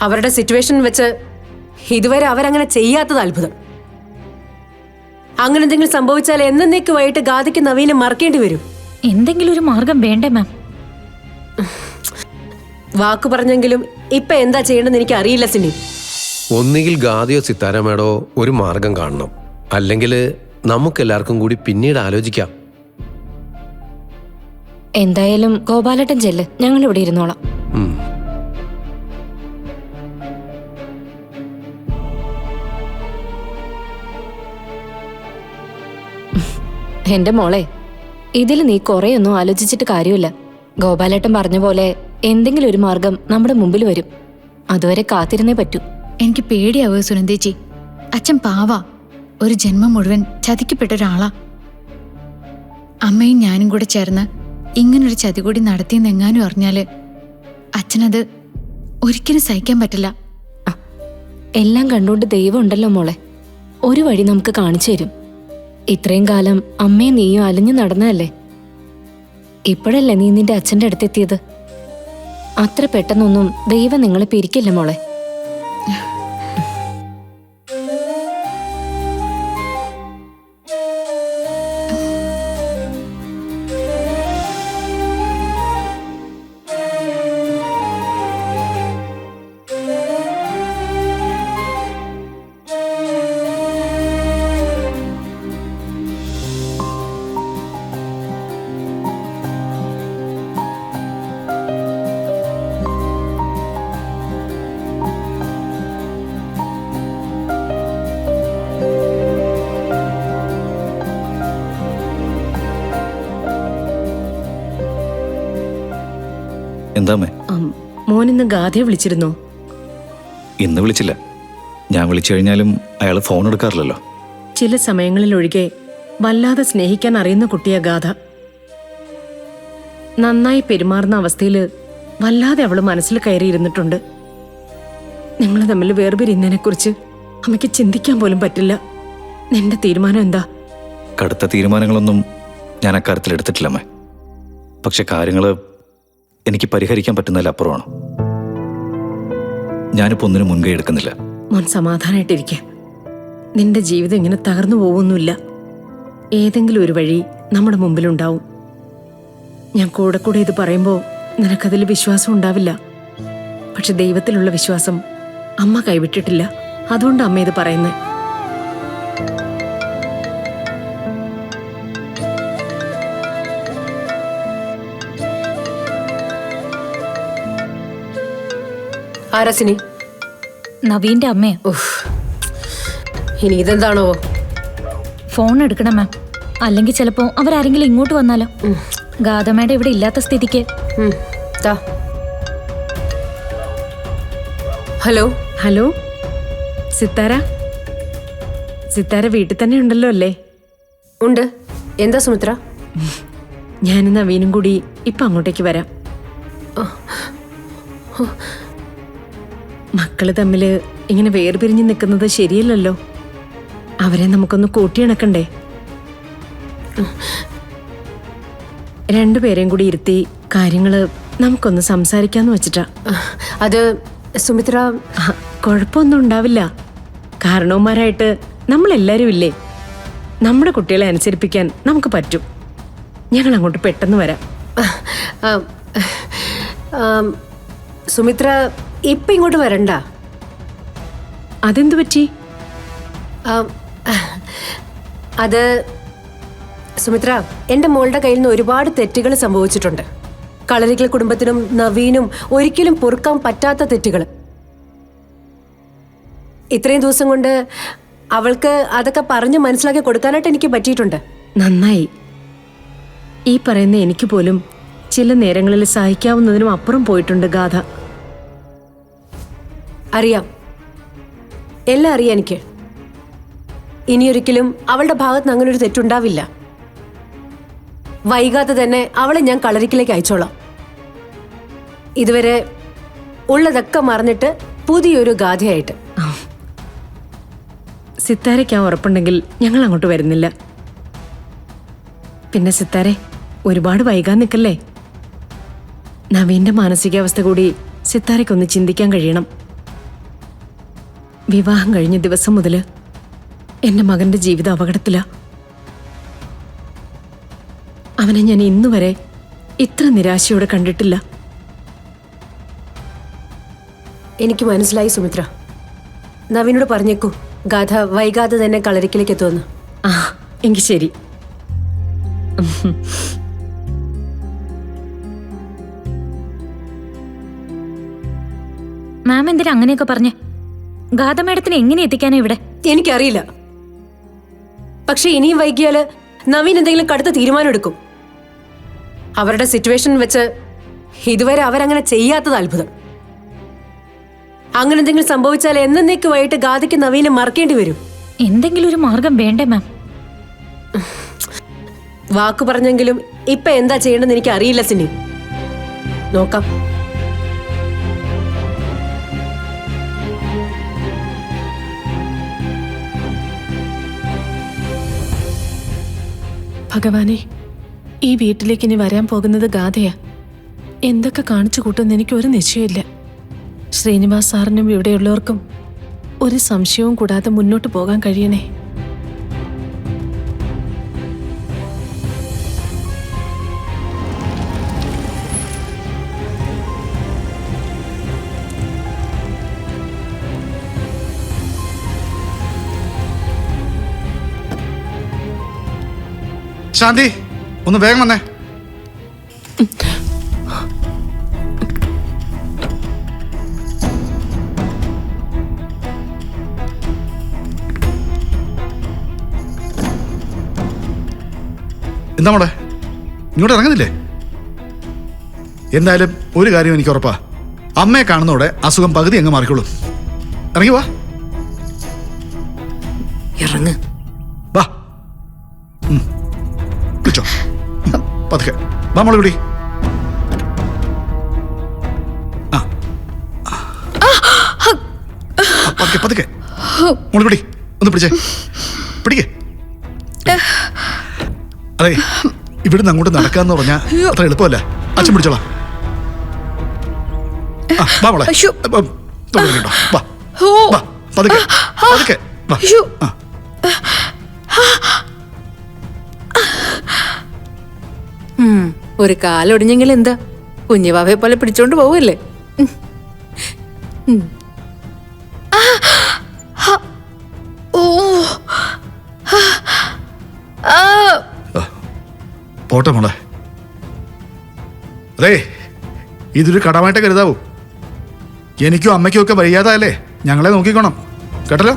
അവരുടെ സിറ്റുവേഷൻ വെച്ച് ഇതുവരെ അവരങ്ങനെ ചെയ്യാത്തത് അത്ഭുതം. അങ്ങനെ എന്തെങ്കിലും സംഭവിച്ചാൽ എന്നേക്കുമായിട്ട് ഗാഥയ്ക്ക് നവീനെ മറക്കേണ്ടി വരും. എന്തെങ്കിലും ഒരു മാർഗം വേണ്ടേ മാം? വാക്കു പറഞ്ഞെങ്കിലും ഇപ്പൊ എന്താ ചെയ്യണമെന്ന് എനിക്ക് അറിയില്ല സിനി. ഒന്നുകിൽ ഗാഥയോ സിത്താര മേടോ ഒരു മാർഗം കാണണം, അല്ലെങ്കിൽ നമുക്കെല്ലാവർക്കും കൂടി പിന്നീട് ആലോചിക്കാം. എന്തായാലും ഗോപാലട്ടൻ ചെല്ല്, ഞങ്ങൾ ഇവിടെ ഇരുന്നോളാം. എന്റെ മോളെ, ഇതിൽ നീ കുറെയൊന്നും ആലോചിച്ചിട്ട് കാര്യമില്ല. ഗോപാലേട്ടൻ പറഞ്ഞ പോലെ എന്തെങ്കിലും ഒരു മാർഗം നമ്മുടെ മുമ്പിൽ വരും. അതുവരെ കാത്തിരുന്നേ പറ്റൂ. എനിക്ക് പേടിയാവുക സുനന്ദേച്ചി. അച്ഛൻ പാവാ, ഒരു ജന്മം മുഴുവൻ ചതിക്കപ്പെട്ട ഒരാളാ. അമ്മയും ഞാനും കൂടെ ചേർന്ന് ഇങ്ങനൊരു ചതി കൂടി നടത്തിയെന്നെങ്ങാനും അറിഞ്ഞാല് അച്ഛനത് ഒരിക്കലും സഹിക്കാൻ പറ്റില്ല. എല്ലാം കണ്ടുകൊണ്ട് ദൈവം ഉണ്ടല്ലോ മോളെ, ഒരു വഴി നമുക്ക് കാണിച്ചു തരും. ഇത്രയും കാലം അമ്മയും നീയും അലഞ്ഞു നടന്നതല്ലേ, ഇപ്പോഴല്ലേ നീ നിന്റെ അച്ഛൻ്റെ അടുത്തെത്തിയത്. അത്ര പെട്ടെന്നൊന്നും ദൈവം നിങ്ങളെ പിരിക്കില്ല മോളെ. എന്താമേ? മോനിന്ന് ഗാഥയെ വിളിച്ചിരുന്നോ? ഇന്ന് വിളിച്ചില്ല. ഞാൻ വിളിച്ചു കഴിഞ്ഞാലും അയാൾ ഫോൺ എടുക്കാറില്ലല്ലോ. ചില സമയങ്ങളിൽ ഒഴികെ വല്ലാതെ സ്നേഹിക്കാൻ അറിയുന്ന കുട്ടിയാ ഗാഥ. നന്നായി പെരുമാറുന്ന അവസ്ഥയിൽ വല്ലാതെ അവള് മനസ്സിൽ കയറിയിരുന്നിട്ടുണ്ട്. നിങ്ങൾ തമ്മിൽ വേർപിരിയുന്നതിനെ കുറിച്ച് അമ്മയ്ക്ക് ചിന്തിക്കാൻ പോലും പറ്റില്ല. നിന്റെ തീരുമാനം എന്താ? കടുത്ത തീരുമാനങ്ങളൊന്നും ഞാൻ അക്കാര്യത്തിൽ എടുത്തിട്ടില്ലമ്മേ. പക്ഷെ കാര്യങ്ങൾ എനിക്ക് പരിഹരിക്കാൻ പറ്റുന്നതിലപ്പുറമാണ്. ഞാനിപ്പോൾ ഒന്നിനും മുൻകൈ എടുക്കുന്നില്ല. മോൻ സമാധാനായിട്ടിരിക്കുക. നിന്റെ ജീവിതം ഇങ്ങനെ തകർന്നു പോകുന്നില്ല. ഏതെങ്കിലും ഒരു വഴി നമ്മുടെ മുമ്പിലുണ്ടാവും. ഞാൻ കൂടെ കൂടെ ഇത് പറയുമ്പോൾ നിനക്കതിൽ വിശ്വാസം ഉണ്ടാവില്ല. പക്ഷെ ദൈവത്തിലുള്ള വിശ്വാസം അമ്മ കൈവിട്ടിട്ടില്ല. അതുകൊണ്ട് അമ്മ ഇത് പറയുന്നത്. ആരാസിനി? നവീന്റെ അമ്മയാ. ഇനി ഇതെന്താണോ? ഫോൺ എടുക്കണം മാം, അല്ലെങ്കിൽ ചിലപ്പോ അവരാരെങ്കിലും ഇങ്ങോട്ട് വന്നാലോ. ഗാഥമ്മയുടെ ഇവിടെ ഇല്ലാത്ത സ്ഥിതിക്ക്. Hello hello, Sithara? സിത്താര വീട്ടിൽ തന്നെ ഉണ്ടല്ലോ അല്ലേ? ഉണ്ട്. എന്താ സുമിത്ര? ഞാനും നവീനും കൂടി ഇപ്പൊ അങ്ങോട്ടേക്ക് വരാം. മക്കള് തമ്മില് ഇങ്ങനെ വേർപിരിഞ്ഞ് നിൽക്കുന്നത് ശരിയല്ലല്ലോ. അവരെ നമുക്കൊന്ന് കൂട്ടിയിണക്കണ്ടേ? രണ്ടുപേരെയും കൂടി ഇരുത്തി കാര്യങ്ങള് നമുക്കൊന്ന് സംസാരിക്കാന്ന് വെച്ചിട്ടാ. അത് സുമിത്ര, കുഴപ്പമൊന്നും ഉണ്ടാവില്ല. കാരണവന്മാരായിട്ട് നമ്മളെല്ലാരും ഇല്ലേ? നമ്മുടെ കുട്ടികളെ അനുസരിപ്പിക്കാൻ നമുക്ക് പറ്റും. ഞങ്ങൾ അങ്ങോട്ട് പെട്ടെന്ന് വരാം. സുമിത്ര ഇപ്പൊ ഇങ്ങോട്ട് വരണ്ട. അതെന്തു പറ്റി? അത് സുമിത്ര, എന്റെ മോളുടെ കയ്യിൽ നിന്ന് ഒരുപാട് തെറ്റുകൾ സംഭവിച്ചിട്ടുണ്ട്. കളരിക്കൽ കുടുംബത്തിനും നവീനും ഒരിക്കലും പൊറുക്കാൻ പറ്റാത്ത തെറ്റുകൾ. ഇത്രയും ദിവസം കൊണ്ട് അവൾക്ക് അതൊക്കെ പറഞ്ഞ് മനസ്സിലാക്കി കൊടുക്കാനായിട്ട് എനിക്ക് പറ്റിയിട്ടുണ്ട്. നന്നായി. ഈ പറയുന്ന എനിക്ക് പോലും ചില നേരങ്ങളിൽ സഹിക്കാവുന്നതിനും അപ്പുറം പോയിട്ടുണ്ട് ഗാഥ. അറിയാം, എല്ലാം അറിയാം എനിക്ക്. ഇനിയൊരിക്കലും അവളുടെ ഭാഗത്ത് നിന്ന് അങ്ങനെ ഒരു തെറ്റുണ്ടാവില്ല. വൈകാതെ തന്നെ അവളെ ഞാൻ കളരിക്കിലേക്ക് അയച്ചോളാം. ഇതുവരെ ഉള്ളതൊക്കെ മറന്നിട്ട് പുതിയൊരു ഗാഥയായിട്ട്. സിത്താരയ്ക്ക് ആ ഉറപ്പുണ്ടെങ്കിൽ ഞങ്ങൾ അങ്ങോട്ട് വരുന്നില്ല. പിന്നെ സിത്താരെ, ഒരുപാട് വൈകാൻ നിൽക്കല്ലേ. നവീന്റെ മാനസികാവസ്ഥ കൂടി സിത്താരയ്ക്കൊന്ന് ചിന്തിക്കാൻ കഴിയണം. വിവാഹം കഴിഞ്ഞ ദിവസം മുതൽ എൻ്റെ മകന്റെ ജീവിതം അപകടത്തിലാ. അവനെ ഞാൻ ഇന്നുവരെ ഇത്ര നിരാശയോടെ കണ്ടിട്ടില്ല. എനിക്ക് മനസ്സിലായി സുമിത്ര. നവീനോട് പറഞ്ഞേക്കൂ ഗാഥ വൈകാതെ തന്നെ കളരിക്കലേക്ക് എത്തുമെന്ന്. ആ എങ്കിൽ ശരി. മാം എന്തിനാ അങ്ങനെയൊക്കെ പറഞ്ഞേ? ഗാഥ മേഡത്തിന് എങ്ങനെ എത്തിക്കാനാ ഇവിടെ? എനിക്കറിയില്ല. പക്ഷെ ഇനിയും വൈകിയാല് നവീൻ എന്തെങ്കിലും കടുത്ത തീരുമാനം എടുക്കും. അവരുടെ സിറ്റുവേഷൻ വെച്ച് ഇതുവരെ അവരങ്ങനെ ചെയ്യാത്തത് അത്ഭുതം. അങ്ങനെ എന്തെങ്കിലും സംഭവിച്ചാൽ എന്നേക്കുമായിട്ട് ഗാഥയ്ക്ക് നവീനെ മറക്കേണ്ടി വരും. എന്തെങ്കിലും ഒരു മാർഗം വേണ്ടേ മാം? വാക്കു പറഞ്ഞെങ്കിലും ഇപ്പൊ എന്താ ചെയ്യേണ്ടെന്ന് എനിക്ക് അറിയില്ല സിനി. നോക്കാം. ഭഗവാനെ, ഈ വീട്ടിലേക്ക് ഇനി വരാൻ പോകുന്നത് ഗാഥയാ. എന്തൊക്കെ കാണിച്ചു കൂട്ടുമെന്ന് എനിക്കൊരു നിശ്ചയമില്ല. ശ്രീനിവാസ് സാറിനും ഇവിടെയുള്ളവർക്കും ഒരു സംശയവും കൂടാതെ മുന്നോട്ട് പോകാൻ കഴിയണേ. ശാന്തി, ഒന്ന് വേഗം വന്നേ. എന്താ മോളെ, ഇങ്ങോട്ട് ഇറങ്ങുന്നില്ലേ? എന്തായാലും ഒരു കാര്യം എനിക്ക് ഉറപ്പാ, അമ്മയെ കാണുന്നതോടെ അസുഖം പകുതി അങ്ങ് മാറിക്കോളും. ഇറങ്ങി വാ. ഇറങ്ങ്. വാ. വിളിച്ചോ. പതുക്കെ വാ മോളെ കൂടി. പതുക്കെ പതുക്കെ മോളെ കൂടി ഒന്ന് പിടിച്ചേ. പിടിക്കേ. അതെ, ഇവിടുന്ന് അങ്ങോട്ട് നടക്കാന്ന് പറഞ്ഞാ അത്ര എളുപ്പമല്ല. അച്ഛൻ പിടിച്ചോളാം. വാ മോളെ. കേട്ടോ. വാ വാ പതുക്കെ പതുക്കെ വാ. ഒരു കാലൊടിഞ്ഞെങ്കിൽ എന്താ, കുഞ്ഞുവാവയെ പോലെ പിടിച്ചോണ്ട് പോവല്ലേ? പോട്ടെ മോളെ. അതെ, ഇതൊരു കടമായിട്ട് കരുതാവൂ. എനിക്കും അമ്മയ്ക്കും ഒക്കെ വയ്യാതല്ലേ, ഞങ്ങളെ നോക്കിക്കോണം കേട്ടല്ലോ.